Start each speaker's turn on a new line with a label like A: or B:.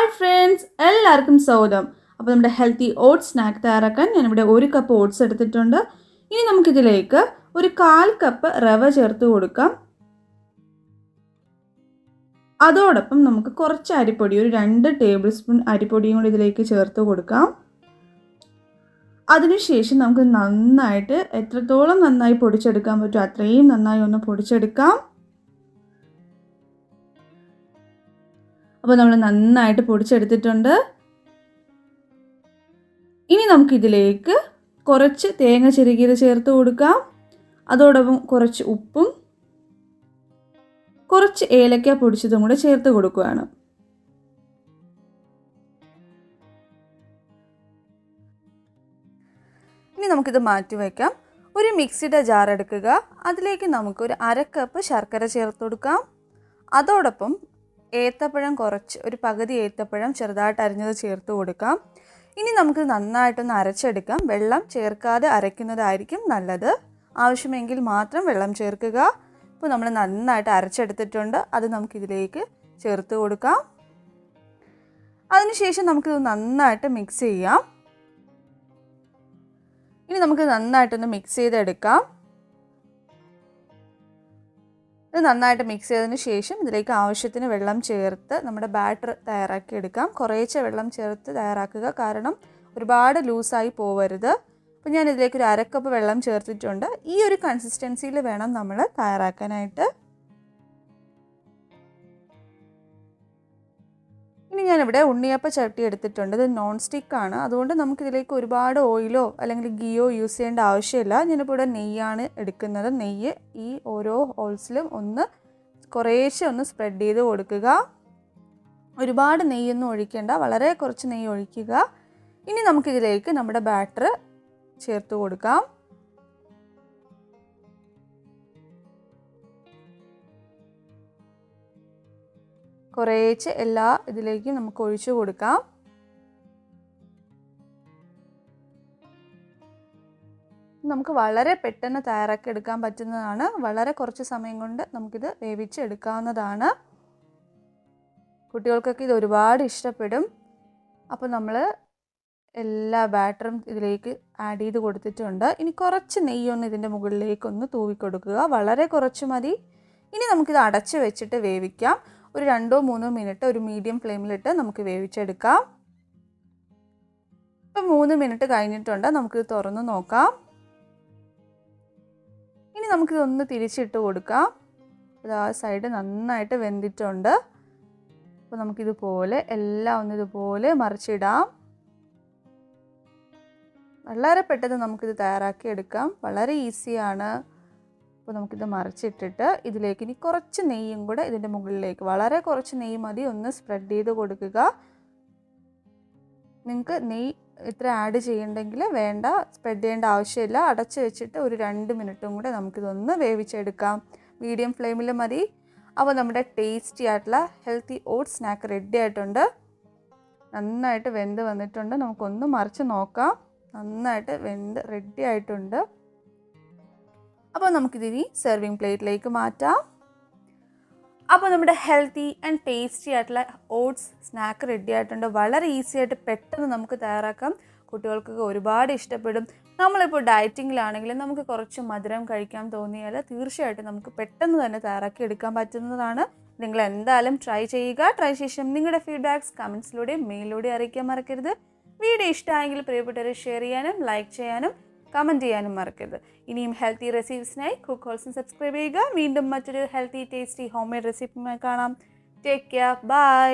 A: Hi friends, എല്ലാവർക്കും സ്വാഗതം. അപ്പോൾ നമ്മുടെ ഹെൽത്തി ഓട്സ് സ്നാക്ക് തയ്യാറാക്കാൻ ഞാനിവിടെ 1 കപ്പ് ഓട്സ് എടുത്തിട്ടുണ്ട്. ഇനി നമുക്കിതിലേക്ക് ഒരു 1/4 കപ്പ് റവ ചേർത്ത് കൊടുക്കാം. അതോടൊപ്പം നമുക്ക് കുറച്ച് അരിപ്പൊടി, ഒരു 2 ടേബിൾ സ്പൂൺ അരിപ്പൊടിയും കൂടി ഇതിലേക്ക് ചേർത്ത് കൊടുക്കാം. അതിനുശേഷം നമുക്ക് നന്നായിട്ട് എത്രത്തോളം നന്നായി പൊടിച്ചെടുക്കാൻ പറ്റുമോ അത്രയും നന്നായി ഒന്ന് പൊടിച്ചെടുക്കാം. അപ്പോൾ നമ്മൾ നന്നായിട്ട് പൊടിച്ചെടുത്തിട്ടുണ്ട്. ഇനി നമുക്കിതിലേക്ക് കുറച്ച് തേങ്ങ ചിരകിയത് ചേർത്ത് കൊടുക്കാം. അതോടൊപ്പം കുറച്ച് ഉപ്പും കുറച്ച് ഏലക്ക പൊടിച്ചതും കൂടെ ചേർത്ത് കൊടുക്കുകയാണ്. ഇനി നമുക്കിത് മാറ്റി വയ്ക്കാം. ഒരു മിക്സിയുടെ ജാർ എടുക്കുക. അതിലേക്ക് നമുക്ക് ഒരു 1/2 കപ്പ് ശർക്കര ചേർത്ത് കൊടുക്കാം. അതോടൊപ്പം ഏത്തപ്പഴം കുറച്ച്, ഒരു പകുതി ഏത്തപ്പഴം ചെറുതായിട്ട് അരിഞ്ഞത് ചേർത്ത് കൊടുക്കാം. ഇനി നമുക്ക് നന്നായിട്ടൊന്ന് അരച്ചെടുക്കാം. വെള്ളം ചേർക്കാതെ അരയ്ക്കുന്നതായിരിക്കും നല്ലത്. ആവശ്യമെങ്കിൽ മാത്രം വെള്ളം ചേർക്കുക. ഇപ്പോൾ നമ്മൾ നന്നായിട്ട് അരച്ചെടുത്തിട്ടുണ്ട്. അത് നമുക്കിതിലേക്ക് ചേർത്ത് കൊടുക്കാം. അതിനുശേഷം നമുക്കിത് നന്നായിട്ട് മിക്സ് ചെയ്യാം. ഇനി നമുക്ക് നന്നായിട്ടൊന്ന് മിക്സ് ചെയ്തെടുക്കാം. ഇത് നന്നായിട്ട് മിക്സ് ചെയ്തതിന് ശേഷം ഇതിലേക്ക് ആവശ്യത്തിന് വെള്ളം ചേർത്ത് നമ്മുടെ ബാറ്റർ തയ്യാറാക്കി എടുക്കാം. കുറേശ്ശെ വെള്ളം ചേർത്ത് തയ്യാറാക്കുക, കാരണം ഒരുപാട് ലൂസായി പോവരുത്. അപ്പോൾ ഞാൻ ഇതിലേക്ക് ഒരു 1/2 കപ്പ് വെള്ളം ചേർത്തിട്ടുണ്ട്. ഈ ഒരു കൺസിസ്റ്റൻസിയിൽ വേണം നമ്മൾ തയ്യാറാക്കാനായിട്ട്. ഇനി ഞാനിവിടെ ഉണ്ണിയപ്പ ചട്ടി എടുത്തിട്ടുണ്ട്. ഇത് നോൺ സ്റ്റിക്കാണ്. അതുകൊണ്ട് നമുക്കിതിലേക്ക് ഒരുപാട് ഓയിലോ അല്ലെങ്കിൽ ഗീയോ യൂസ് ചെയ്യേണ്ട ആവശ്യമില്ല. ഞാനിപ്പോൾ ഇവിടെ നെയ്യാണ് എടുക്കുന്നത്. നെയ്യ് ഈ ഓരോ ഹോൾസിലും കുറേശ്ശെ ഒന്ന് സ്പ്രെഡ് ചെയ്ത് കൊടുക്കുക. ഒരുപാട് നെയ്യൊന്നും ഒഴിക്കേണ്ട, വളരെ കുറച്ച് നെയ്യ് ഒഴിക്കുക. ഇനി നമുക്കിതിലേക്ക് നമ്മുടെ ബാറ്റർ ചേർത്ത് കൊടുക്കാം. കുറേശ്ശെ എല്ലാ ഇതിലേക്കും നമുക്ക് ഒഴിച്ചു കൊടുക്കാം. നമുക്ക് വളരെ പെട്ടെന്ന് തയ്യാറാക്കി എടുക്കാൻ പറ്റുന്നതാണ്. വളരെ കുറച്ച് സമയം കൊണ്ട് നമുക്കിത് വേവിച്ച് എടുക്കാവുന്നതാണ്. കുട്ടികൾക്കൊക്കെ ഇത് ഒരുപാട് ഇഷ്ടപ്പെടും. അപ്പോൾ നമ്മൾ എല്ലാ ബാറ്ററും ഇതിലേക്ക് ആഡ് ചെയ്ത് കൊടുത്തിട്ടുണ്ട്. ഇനി കുറച്ച് നെയ്യൊന്ന് ഇതിൻ്റെ മുകളിലേക്കൊന്ന് തൂവിക്കൊടുക്കുക. വളരെ കുറച്ച് മതി. ഇനി നമുക്കിത് അടച്ച് വെച്ചിട്ട് വേവിക്കാം. ഒരു 2-3 മിനിറ്റ് ഒരു മീഡിയം ഫ്ലെയിമിലിട്ട് നമുക്ക് വേവിച്ചെടുക്കാം. ഇപ്പം 3 മിനിറ്റ് കഴിഞ്ഞിട്ടുണ്ട്. നമുക്കിത് തുറന്ന് നോക്കാം. ഇനി നമുക്കിതൊന്ന് തിരിച്ചിട്ട് കൊടുക്കാം. ഇത് ആ സൈഡ് നന്നായിട്ട് വെന്തിട്ടുണ്ട്. അപ്പോൾ നമുക്കിതുപോലെ എല്ലാം ഒന്ന് ഇതുപോലെ മറിച്ചിടാം. വളരെ പെട്ടെന്ന് നമുക്കിത് തയ്യാറാക്കി എടുക്കാം. വളരെ ഈസിയാണ്. അപ്പോൾ നമുക്കിത് മറിച്ചിട്ടിട്ട് ഇതിലേക്ക് ഇനി കുറച്ച് നെയ്യും കൂടെ ഇതിൻ്റെ മുകളിലേക്ക്, വളരെ കുറച്ച് നെയ്യ് മതി, ഒന്ന് സ്പ്രെഡ് ചെയ്ത് കൊടുക്കുക. നിങ്ങൾക്ക് നെയ്യ് ഇത്ര ആഡ് ചെയ്യണ്ടെങ്കിൽ വേണ്ട, സ്പ്രെഡ് ചെയ്യേണ്ട ആവശ്യമില്ല. അടച്ച് വെച്ചിട്ട് ഒരു 2 മിനിറ്റും കൂടെ നമുക്കിതൊന്ന് വേവിച്ചെടുക്കാം. മീഡിയം ഫ്ലെയിമിൽ മതി. അപ്പോൾ നമ്മുടെ ടേസ്റ്റി ആയിട്ടുള്ള ഹെൽത്തി ഓട്സ് സ്നാക്ക് റെഡി ആയിട്ടുണ്ട്. നന്നായിട്ട് വെന്ത് വന്നിട്ടുണ്ട്. നമുക്കൊന്ന് മറിച്ച് നോക്കാം. നന്നായിട്ട് വെന്ത് റെഡി ആയിട്ടുണ്ട്. അപ്പോൾ നമുക്കിതിനി സെർവിങ് പ്ലേറ്റിലേക്ക് മാറ്റാം. അപ്പോൾ നമ്മുടെ ഹെൽത്തി ആൻഡ് ടേസ്റ്റി ആയിട്ടുള്ള ഓട്സ് സ്നാക്ക് റെഡി ആയിട്ടുണ്ട്. വളരെ ഈസി ആയിട്ട് പെട്ടെന്ന് നമുക്ക് തയ്യാറാക്കാം. കുട്ടികൾക്കൊക്കെ ഒരുപാട് ഇഷ്ടപ്പെടും. നമ്മളിപ്പോൾ ഡയറ്റിങ്ങിലാണെങ്കിലും നമുക്ക് കുറച്ച് മധുരം കഴിക്കാൻ തോന്നിയാൽ തീർച്ചയായിട്ടും നമുക്ക് പെട്ടെന്ന് തന്നെ തയ്യാറാക്കി എടുക്കാൻ പറ്റുന്നതാണ്. നിങ്ങൾ എന്തായാലും ട്രൈ ചെയ്യുക. ട്രൈ ശേഷം നിങ്ങളുടെ ഫീഡ്ബാക്ക്സ് കമൻസിലൂടെയും മെയിലിലൂടെ അറിയിക്കാൻ മറക്കരുത്. വീഡിയോ ഇഷ്ടമായെങ്കിൽ പ്രിയപ്പെട്ടവരെ ഷെയർ ചെയ്യാനും ലൈക്ക് ചെയ്യാനും കമൻറ്റ് ചെയ്യാനും മറക്കരുത്. ഇനിയും ഹെൽത്തി റെസിപ്പീസിനായി കുക്ക് ഹോൾസം സബ്സ്ക്രൈബ് ചെയ്യുക. വീണ്ടും മറ്റൊരു ഹെൽത്തി ടേസ്റ്റി ഹോം മെയ്ഡ് റെസിപ്പിയുമായി കാണാം. Take care. ബൈ.